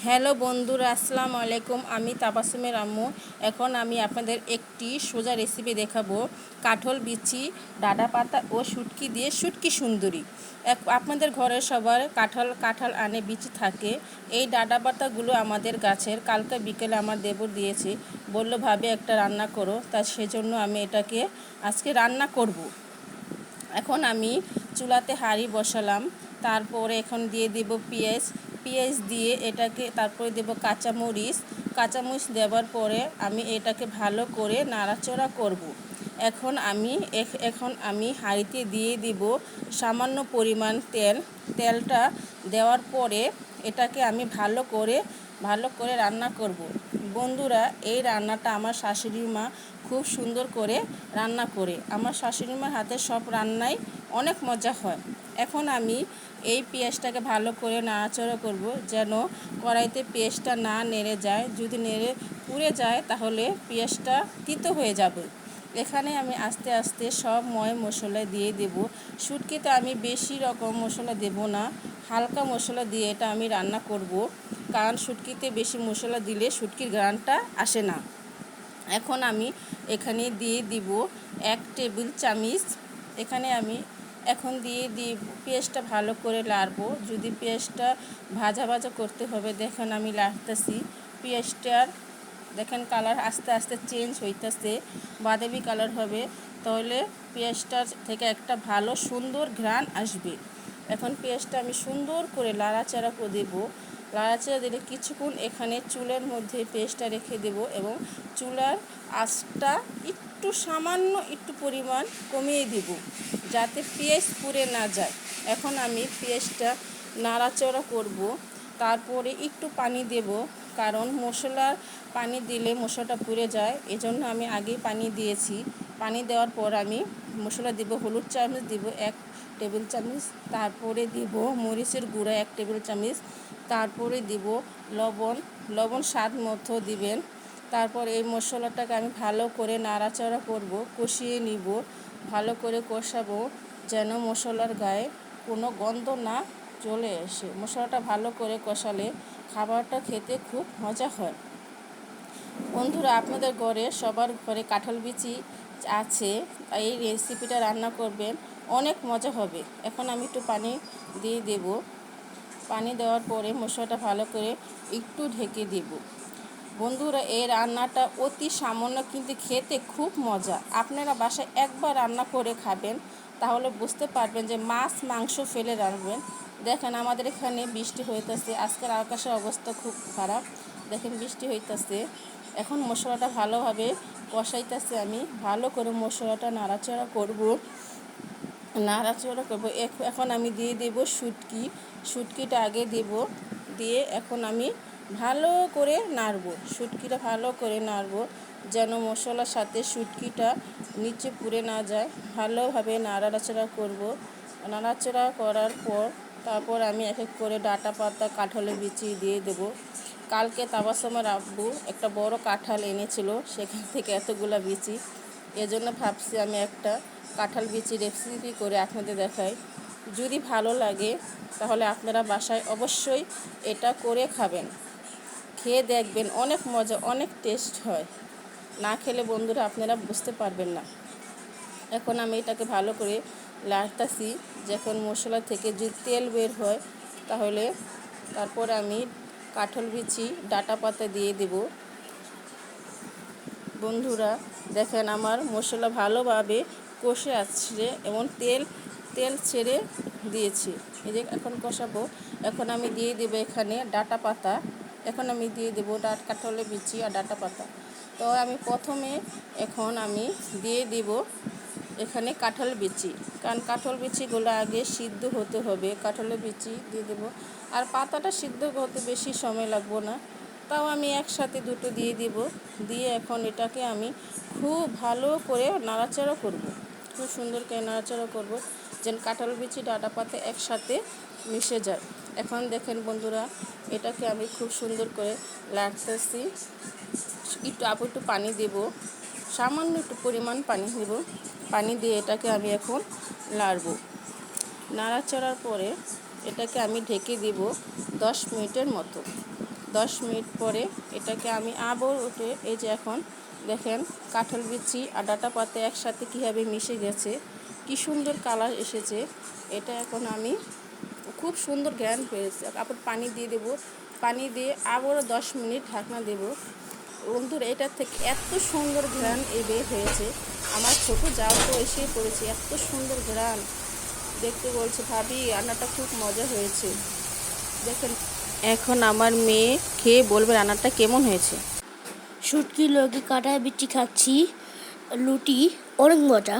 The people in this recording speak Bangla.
হ্যালো বন্ধুরা, আসসালামু আলাইকুম। আমি তাবাসুমের আম্মু। এখন আমি আপনাদের একটি সোজা রেসিপি দেখাবো। কাঁঠাল বিচি, ডাঁটা পাতা ও শুটকি দিয়ে শুটকি সুন্দরী। আপনাদের ঘরে সবার কাঁঠাল আনে বিচি থাকে। এই ডাঁটা পাতাগুলো আমাদের গাছের। কালকে বিকেলে আমার দেবর দিয়েছে, বলল ভাবে একটা রান্না করো। তা সেজন্য আমি এটাকে আজকে রান্না করব। এখন আমি চুলাতে হাঁড়ি বসালাম। তারপরে এখন দিয়ে দেব পেঁয়াজ দিয়ে এটাকে, তারপরে দেব কাঁচামরিচ দেওয়ার পরে আমি এটাকে ভালো করে নাড়াচাড়া করব। এখন আমি হাঁড়িতে দিয়ে দিব সামান্য পরিমাণ তেলটা দেওয়ার পরে এটাকে আমি ভালো করে রান্না করব। বন্ধুরা, এই রান্নাটা আমার শাশুড়ি মা খুব সুন্দর করে রান্না করে। আমার শাশুড়ি মার হাতে সব রান্নাই অনেক মজা হয়। এখন আমি এই পেঁয়াজটাকে ভালো করে নাড়াচাড়া করব, যেন কড়াইতে পেঁয়াজটা না নেড়ে যায়। যদি নেড়ে পুড়ে যায় তাহলে পেঁয়াজটা তিতো হয়ে যাবে। এখানে আমি আস্তে আস্তে সব মশলা দিয়ে দেব। শুটকিতে আমি বেশি রকম মশলা দেব না, হালকা মশলা দিয়ে এটা আমি রান্না করব, কারণ শুটকিতে বেশি মশলা দিলে শুটকির ঘ্রাণটা আসে না। এখন আমি এখানে দিয়ে দিব 1 টেবিল চামচ। এখানে আমি এখন দিয়ে পেঁয়াজটা ভালো করে নাড়ব। যদি পেঁয়াজটা ভাজা করতে হবে, দেখেন আমি নাড়তেছি। পেঁয়াজটার দেখেন কালার আস্তে আস্তে চেঞ্জ হইতেছে, বাদামি কালার হবে, তাহলে পেঁয়াজটার থেকে একটা ভালো সুন্দর ঘ্রাণ আসবে। এখন পেঁয়াজটা আমি সুন্দর করে নাড়াচাড়া করে দেবো। নাড়াচাড়া দিলে কিছুক্ষণ এখানে চুলার মধ্যে পেঁয়াজটা রেখে দেব এবং চুলার আঁচটা সামান্য একটু পরিমাণ কমিয়ে দেব, যাতে পেঁয়াজ পুড়ে না যায়। এখন আমি পেঁয়াজটা নাড়াচাড়া করব। তারপরে একটু পানি দেব, কারণ মশলার পানি দিলে মশলাটা পুড়ে যায়, এজন্য আমি আগেই পানি দিয়েছি। পানি দেওয়ার পর আমি মশলা দেব। হলুদ চামচ দেব 1 টেবিল চামচ, তারপরে দেব মরিচের গুঁড়া 1 টেবিল চামচ, তারপরে দেব লবণ স্বাদ মতো দিবেন। তারপর এই মশলাটাকে আমি ভালো করে নাড়াচাড়া করব, কষিয়ে নিব। ভালো করে কষাবো, যেন মশলার গায়ে কোনো গন্ধ না চলে আসে। মশলাটা ভালো করে কষালে খাবারটা খেতে খুব মজা হয়। বন্ধুরা, আপনাদের ঘরে সবার ঘরে কাঁঠাল বিচি আছে, এই রেসিপিটা রান্না করবেন, অনেক মজা হবে। এখন আমি একটু পানি দিয়ে দেব। পানি দেওয়ার পরে মশলাটা ভালো করে একটু ঢেকে দেব। বন্ধুরা, এই রান্নাটা অতি সামান্য, কিন্তু খেতে খুব মজা। আপনারা বাসায় একবার রান্না করে খাবেন, তাহলে বুঝতে পারবেন যে মাছ মাংস ফেলে রাখবেন। দেখেন আমাদের এখানে বৃষ্টি হইতেছে, আজকের আকাশের অবস্থা খুব খারাপ। দেখেন বৃষ্টি হইতেছে। এখন মশলাটা ভালোভাবে কষাইতেছে, আমি ভালো করে মশলাটা নাড়াচাড়া করব। এখন আমি দিয়ে দেব শুটকিটা আগে দেব। দিয়ে এখন আমি ভালো করে নাড়ব। শুটকিটা ভালো করে নাড়ব, যেন মশলার সাথে শুটকিটা নিচে পুড়ে না যায়। ভালোভাবে নাড়াচাড়া করব। নাড়াচাড়া করার পর তারপর আমি এক এক করে ডাঁটা পাতা, কাঁঠালের বিচি দিয়ে দেব। কালকে তাবাসুমের আব্বু একটা বড় কাঁঠাল এনেছিল, সেখান থেকে এতগুলা বিচি। এজন্য ভাবছি আমি একটা কাঁঠাল বিচি রেসিপি করে আপনাদের দেখাই। যদি ভালো লাগে তাহলে আপনারা বাসায় অবশ্যই এটা করে খাবেন। খেয়ে দেখবেন, অনেক মজা, অনেক টেস্ট হয়। না খেলে বন্ধুরা আপনারা বুঝতে পারবেন না। এখন আমি এটাকে ভালো করে নাড়তাছি। যখন মশলা থেকে যদি তেল বের হয়, তাহলে তারপর আমি কাঁঠাল বিচি, ডাঁটা পাতা দিয়ে দেব। বন্ধুরা দেখেন আমার মশলা ভালোভাবে কষে আসছে এবং তেল ছেড়ে দিয়েছি। এই যে এখন কষাবো। এখন আমি দিয়ে দেবো এখানে ডাঁটা পাতা। এখন আমি দিয়ে দেবো কাঁঠালের বিচি আর ডাঁটা পাতা। তো আমি প্রথমে এখন আমি দিয়ে দেব এখানে কাঁঠাল বিচি, কারণ কাঁঠাল বিচিগুলো আগে সিদ্ধ হতে হবে। কাঁঠালের বিচি দিয়ে দেবো, আর পাতাটা সিদ্ধ হতে বেশি সময় লাগবে না, তাও আমি একসাথে দুটো দিয়ে দিব। দিয়ে এখন এটাকে আমি খুব ভালো করে নাড়াচাড়া করব, খুব সুন্দর করে নাড়াচাড়া করব, যেন কাঁঠাল বিচি ডাঁটা পাতা একসাথে মিশে যায়। এখন দেখেন বন্ধুরা, এটাকে আমি খুব সুন্দর করে নাড়তেছি। একটু পানি দেব, সামান্য একটু পরিমাণ পানি দেব। পানি দিয়ে এটাকে আমি এখন নাড়াচাড়ার পরে এটাকে আমি ঢেকে দেব 10 মিনিটের মতো। 10 মিনিট পরে এটাকে আমি আবার উঠে এই যে এখন দেখেন কাঁঠাল বিচি আর ডাঁটা পাতা একসাথে কীভাবে মিশে গেছে, কি সুন্দর কালার এসেছে। এটা এখন আমি খুব সুন্দর ঘ্রাণ হয়েছে। আবার পানি দিয়ে দেবো, পানি দিয়ে আবারও 10 মিনিট ঢাকনা দেব। বন্ধুরা এটার থেকে এত সুন্দর ঘ্রাণ বের হয়েছে, আমার ছোটো জাল তো এসেই পড়েছে, এত সুন্দর ঘ্রাণ দেখতে বলছে ভাবি রান্নাটা খুব মজা হয়েছে। দেখেন এখন আমার মেয়ে খেয়ে বলবে রান্নাটা কেমন হয়েছে। শুটকি লগে কাঁঠাল বিচি খাচ্ছি, লুটি অনেক মজা।